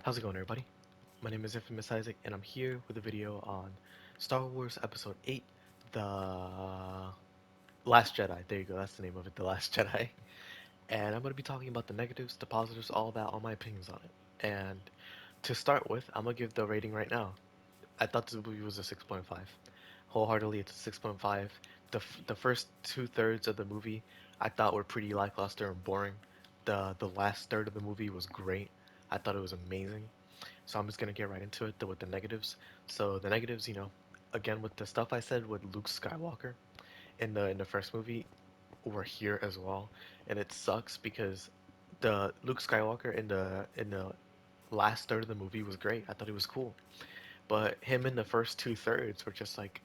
How's it going, everybody? My name is Infamous Isaac, and I'm here with a video on Star Wars Episode 8, The Last Jedi. There you go, that's the name of it, The Last Jedi. And I'm going to be talking about the negatives, the positives, all that, all my opinions on it. And to start with, I'm going to give the rating right now. I thought this movie was a 6.5. Wholeheartedly, it's a 6.5. The first two-thirds of the movie I thought were pretty lackluster and boring. The last third of the movie was great. I thought it was amazing. So I'm just gonna get right into it with the negatives. So the negatives, again with the stuff I said with Luke Skywalker in the first movie, were here as well, and it sucks because the Luke Skywalker in the last third of the movie was great. I thought he was cool, but him in the first two thirds were just like,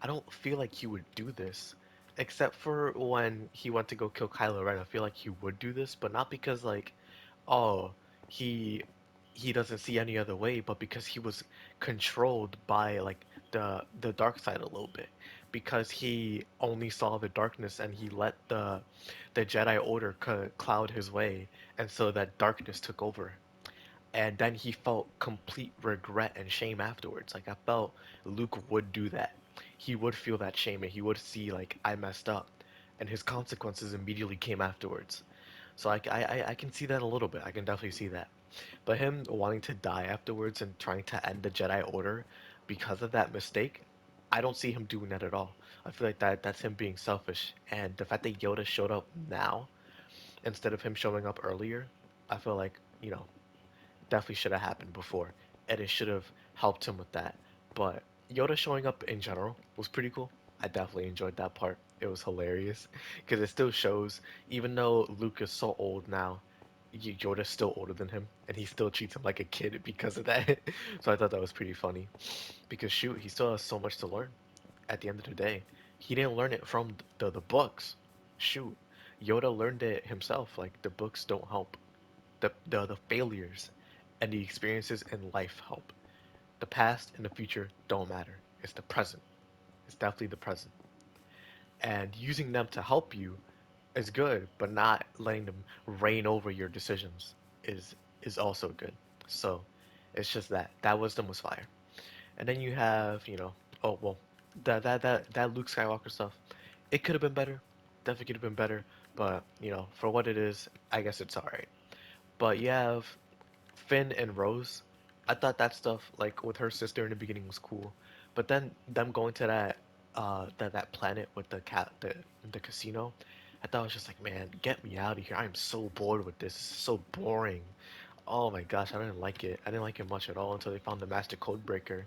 I don't feel like he would do this, except for when he went to go kill Kylo Ren. I feel like he would do this, but not because like, oh, he he doesn't see any other way, but because he was controlled by like the dark side a little bit, because he only saw the darkness and he let the Jedi Order cloud his way, and so that darkness took over. And then he felt complete regret and shame afterwards. Like I felt Luke would do that. He would feel that shame and he would see like I messed up, and his consequences immediately came afterwards. So I can see that a little bit. I can definitely see that. But him wanting to die afterwards and trying to end the Jedi Order because of that mistake, I don't see him doing that at all. I feel like that's him being selfish. And the fact that Yoda showed up now instead of him showing up earlier, I feel like, definitely should have happened before, and it should have helped him with that. But Yoda showing up in general was pretty cool. I definitely enjoyed that part. It was hilarious because it still shows, even though Luke is so old now, Yoda's still older than him, and he still treats him like a kid because of that. So I thought that was pretty funny. Because shoot, he still has so much to learn. At the end of the day, he didn't learn it from the books. Shoot, Yoda learned it himself. Like the books don't help. The failures and the experiences in life help. The past and the future don't matter. It's the present. It's definitely the present. And using them to help you is good, but not letting them reign over your decisions is also good. So it's just that wisdom was fire. And then you have, oh well, that Luke Skywalker stuff. It could have been better. Definitely could have been better. But for what it is, I guess it's alright. But you have Finn and Rose. I thought that stuff, like with her sister in the beginning, was cool, but then them going to that planet with the casino, I thought it was just like, man, get me out of here. I'm so bored with this. This is so boring. Oh my gosh, I didn't like it. I didn't like it much at all until they found the Master Codebreaker.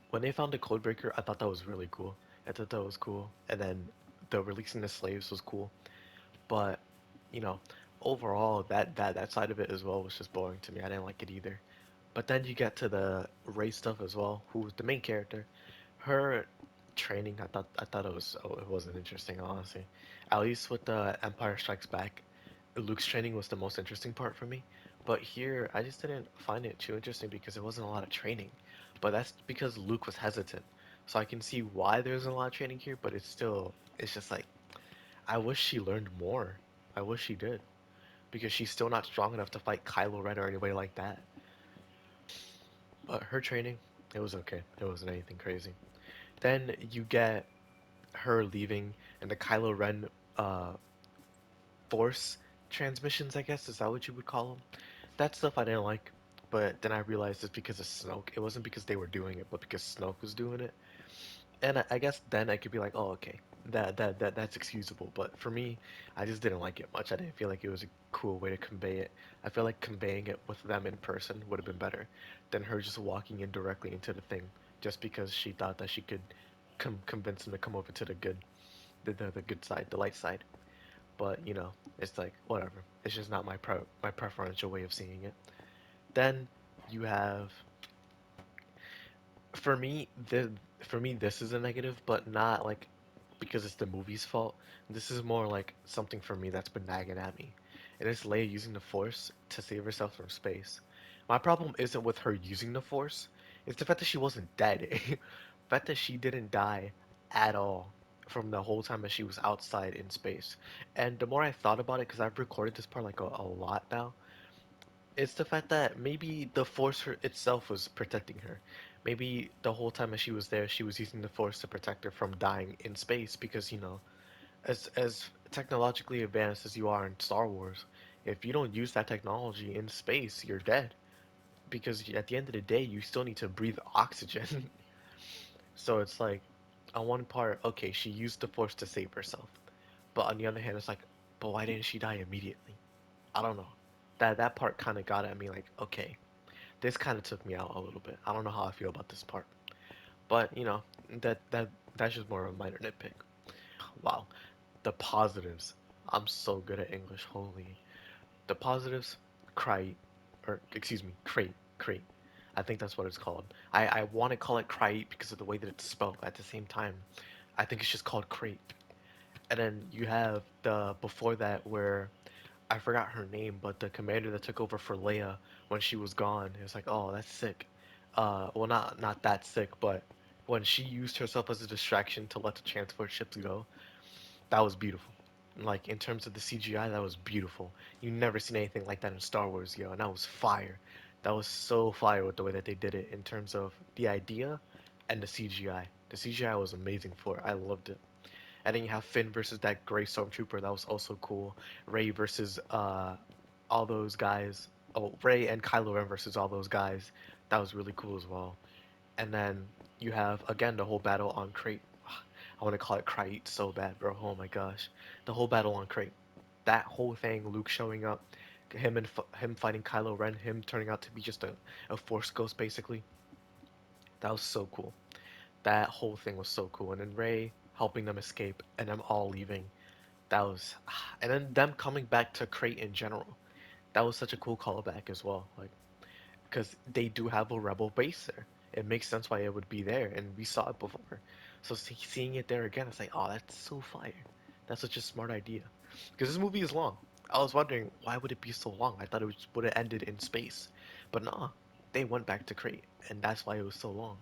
When they found the Codebreaker, I thought that was really cool. I thought that was cool, and then the releasing the slaves was cool. But you know, overall, that side of it as well was just boring to me. I didn't like it either. But then you get to the Rey stuff as well, who's the main character. Her training, I thought it wasn't interesting, honestly. At least with the Empire Strikes Back, Luke's training was the most interesting part for me. But here, I just didn't find it too interesting because there wasn't a lot of training. But that's because Luke was hesitant. So I can see why there's a lot of training here, but it's just like, I wish she learned more. I wish she did. Because she's still not strong enough to fight Kylo Ren or anybody like that. But her training, it was okay. It wasn't anything crazy. Then you get her leaving and the Kylo Ren force transmissions, I guess. Is that what you would call them? That stuff I didn't like. But then I realized it's because of Snoke. It wasn't because they were doing it, but because Snoke was doing it. And I guess then I could be like, oh, okay, that's excusable. But for me, I just didn't like it much. I didn't feel like it was a cool way to convey it. I feel like conveying it with them in person would have been better than her just walking in directly into the thing just because she thought that she could convince him to come over to the good, the good side, the light side. But it's like whatever. It's just not my preferential way of seeing it. Then you have for me this is a negative, but not like because it's the movie's fault. This is more like something for me that's been nagging at me. And it's Leia using the Force to save herself from space. My problem isn't with her using the Force, it's the fact that she wasn't dead. The fact that she didn't die at all from the whole time that she was outside in space. And the more I thought about it, because I've recorded this part like a lot now, It's the fact that maybe the Force itself was protecting her. Maybe the whole time that she was there, she was using the Force to protect her from dying in space. Because as technologically advanced as you are in Star Wars, if you don't use that technology in space, you're dead. Because at the end of the day, you still need to breathe oxygen. So it's like, on one part, okay, she used the Force to save herself. But on the other hand, it's like, but why didn't she die immediately? I don't know. That part kind of got at me like, okay, this kind of took me out a little bit. I don't know how I feel about this part, but that's just more of a minor nitpick. Wow, the positives. I'm so good at English. Holy, the positives. Cry, or excuse me, crate. I think that's what it's called. I want to call it crate because of the way that it's spelled. At the same time, I think it's just called crate. And then you have the before that where I forgot her name, but the commander that took over for Leia when she was gone, it was like, oh, that's sick. Well, not that sick, but when she used herself as a distraction to let the transport ships go, that was beautiful. Like in terms of the CGI, that was beautiful. You never seen anything like that in Star Wars, yo, and that was fire. That was so fire with the way that they did it in terms of the idea and the CGI. The CGI was amazing for it. I loved it. And then you have Finn versus that gray stormtrooper. That was also cool. Ray versus all those guys. Oh, Ray and Kylo Ren versus all those guys. That was really cool as well. And then you have again the whole battle on Crate. I want to call it Crate so bad, bro. Oh my gosh, the whole battle on Crate. That whole thing, Luke showing up, him fighting Kylo Ren, him turning out to be just a Force ghost basically. That was so cool. That whole thing was so cool. And then Ray helping them escape and them all leaving. That was, and then them coming back to Crate in general. That was such a cool callback as well. Like, because they do have a rebel base there. It makes sense why it would be there, and we saw it before. So seeing it there again, it's like, oh, that's so fire. That's such a smart idea. Because this movie is long. I was wondering why would it be so long. I thought it would have ended in space, but nah, they went back to Crate, and that's why it was so long.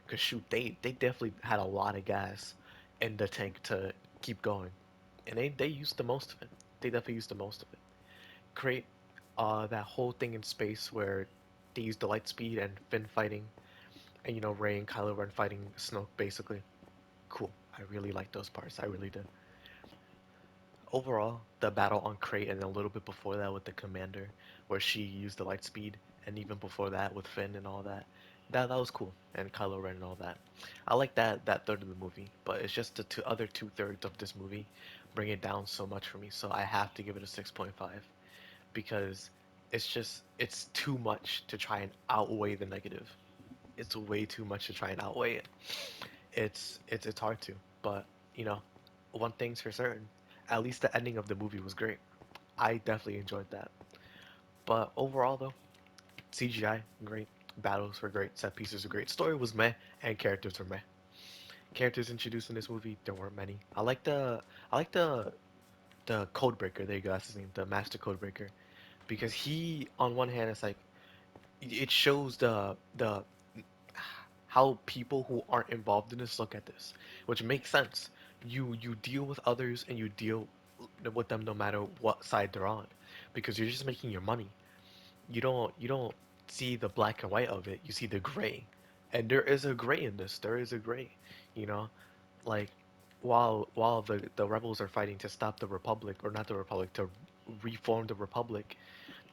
Cause shoot, they definitely had a lot of gas in the tank to keep going, and they used the most of it. They definitely used the most of it. Create that whole thing in space where they used the light speed and Finn fighting, and Rey and Kylo Ren fighting Snoke basically. Cool. I really like those parts. I really did. Overall, the battle on Crate and a little bit before that with the Commander, where she used the light speed, and even before that with Finn and all that, that was cool. And Kylo Ren and all that. I like that third of the movie, but it's just the other 2/3 of this movie bring it down so much for me. So I have to give it a 6.5 because it's too much to try and outweigh the negative. It's way too much to try and outweigh it. It's hard to, but you know, one thing's for certain. At least the ending of the movie was great. I definitely enjoyed that. But overall, though, CGI great, battles were great, set pieces were great, story was meh, and characters were meh. Characters introduced in this movie, there weren't many. I like the Codebreaker. There you go, that's his name, the Master Codebreaker, because he, on one hand, it's like it shows the how people who aren't involved in this look at this, which makes sense. You deal with others and you deal with them no matter what side they're on, because you're just making your money. You don't see the black and white of it. You see the gray, and there is a gray in this. There is a gray, you know, like while the rebels are fighting to stop the Republic, or not the Republic, to reform the Republic,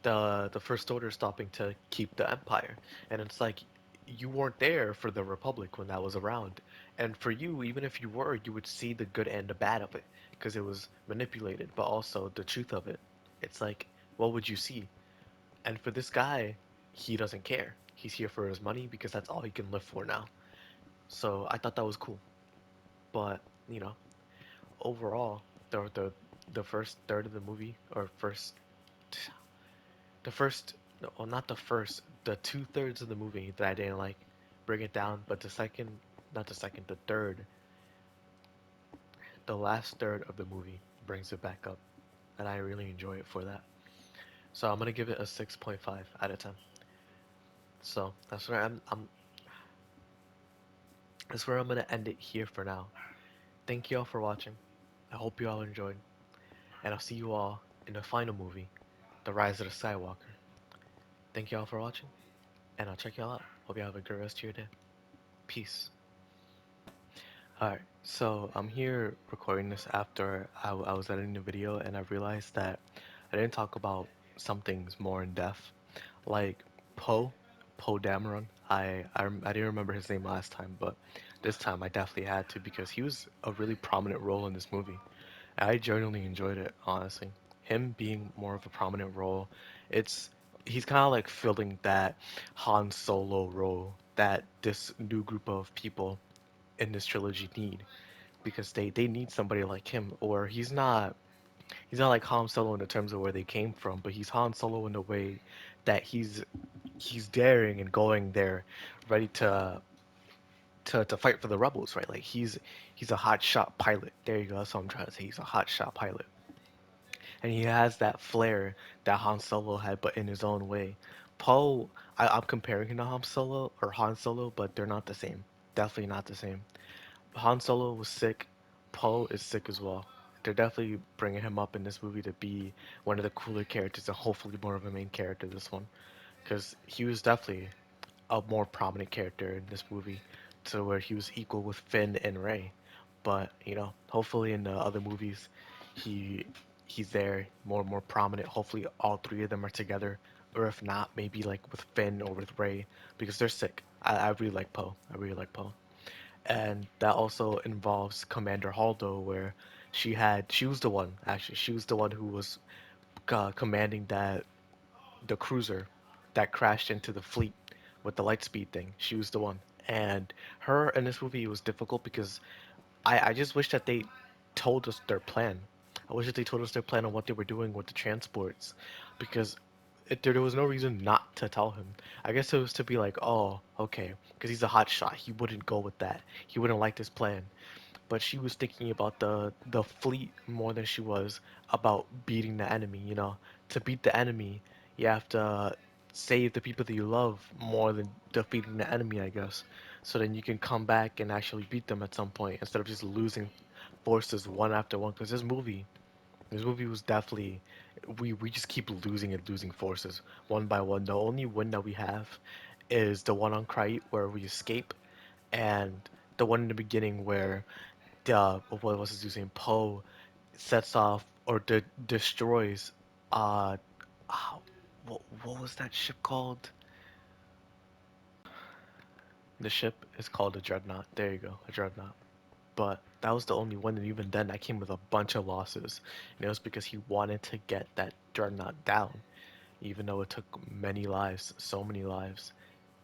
the First Order stopping to keep the Empire, and it's like you weren't there for the Republic when that was around, and for you, even if you were, you would see the good and the bad of it because it was manipulated, but also the truth of it. It's like, what would you see? And for this guy, he doesn't care. He's here for his money because that's all he can live for now. So I thought that was cool. But you know, overall, the first third of the movie, or the first, no, well, not the first, the 2/3 of the movie that I didn't like, bring it down. But the second, not the second, the third, the last third of the movie brings it back up, and I really enjoy it for that. So I'm gonna give it a 6.5 out of 10. So that's where I'm gonna end it here for now. Thank you all for watching. I hope you all enjoyed, and I'll see you all in the final movie, The Rise of the Skywalker. Thank y'all for watching, and I'll check y'all out. Hope you have a good rest of your day. Peace. Alright, so I'm here recording this after I was editing the video and I realized that I didn't talk about some things more in depth. Like Poe, Poe Dameron. I didn't remember his name last time, but this time I definitely had to because he was a really prominent role in this movie. I genuinely enjoyed it, honestly. Him being more of a prominent role, it's he's kind of like filling that Han Solo role that this new group of people in this trilogy need because they need somebody like him, or he's not like Han Solo in the terms of where they came from, but he's Han Solo in the way that he's daring and going there ready to fight for the rebels, right? Like he's a hot shot pilot. There you go. That's what I'm trying to say. He's a hot shot pilot, and he has that flair that Han Solo had, but in his own way. Poe, I'm comparing him to Han Solo, but they're not the same. Definitely not the same. Han Solo was sick. Poe is sick as well. They're definitely bringing him up in this movie to be one of the cooler characters and hopefully more of a main character this one, because he was definitely a more prominent character in this movie to where he was equal with Finn and Rey. But, hopefully in the other movies he he's there more prominent. Hopefully all three of them are together. Or if not, maybe like with Finn or with Rey because they're sick. I really like Poe. I really like Poe. And that also involves Commander Haldo where she was the one actually. She was the one who was commanding that the cruiser that crashed into the fleet with the lightspeed thing. She was the one. And her in this movie was difficult because I just wish that they told us their plan. I wish that they told us their plan on what they were doing with the transports because there was no reason not to tell him. I guess it was to be like, oh, okay, because he's a hot shot. He wouldn't go with that. He wouldn't like this plan, but she was thinking about the fleet more than she was about beating the enemy. To beat the enemy, you have to save the people that you love more than defeating the enemy, I guess. So then you can come back and actually beat them at some point instead of just losing forces one after one. Because this movie was definitely we just keep losing forces one by one. The only win that we have is the one on Krayt where we escape, and the one in the beginning where what was his name? Poe sets off or destroys uh, uh what was that ship called? The ship is called a dreadnought. There you go, a dreadnought. But that was the only one, and even then, that came with a bunch of losses. And it was because he wanted to get that dreadnought down, even though it took many lives, so many lives.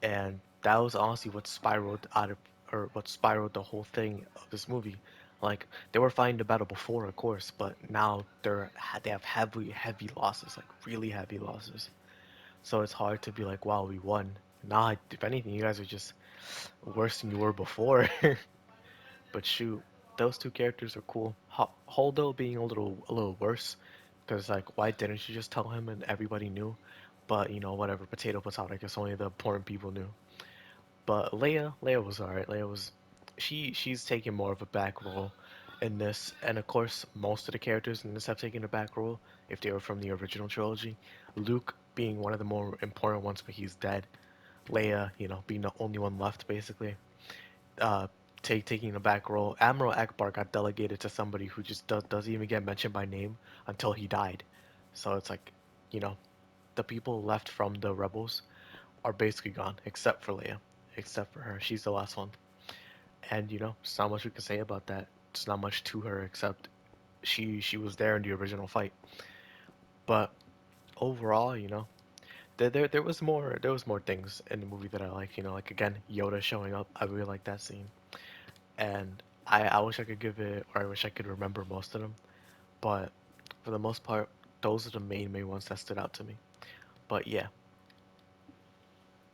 And that was honestly what spiraled out of, or what spiraled the whole thing of this movie. Like they were fighting the battle before, of course, but now they have heavy losses, like really heavy losses. So it's hard to be like, wow, we won. Nah, if anything, you guys are just worse than you were before. But shoot, those two characters are cool. Holdo being a little worse, because like, why didn't you just tell him and everybody knew? But whatever, potato potato. I guess only the important people knew. But Leia was alright. She's taking more of a back role in this, and of course, most of the characters in this have taken a back role if they were from the original trilogy. Luke being one of the more important ones, but he's dead. Leia, being the only one left, basically. Uh, taking a back role. Admiral Akbar got delegated to somebody who just doesn't even get mentioned by name until he died. So it's like, you know, the people left from the rebels are basically gone, except for Leia, except for her. She's the last one. And there's not much we can say about that. There's not much to her except she was there in the original fight. But overall, there was more things in the movie that I like. Like again, Yoda showing up. I really like that scene. And I wish I could give it, or I wish I could remember most of them. But for the most part, those are the main ones that stood out to me. But yeah,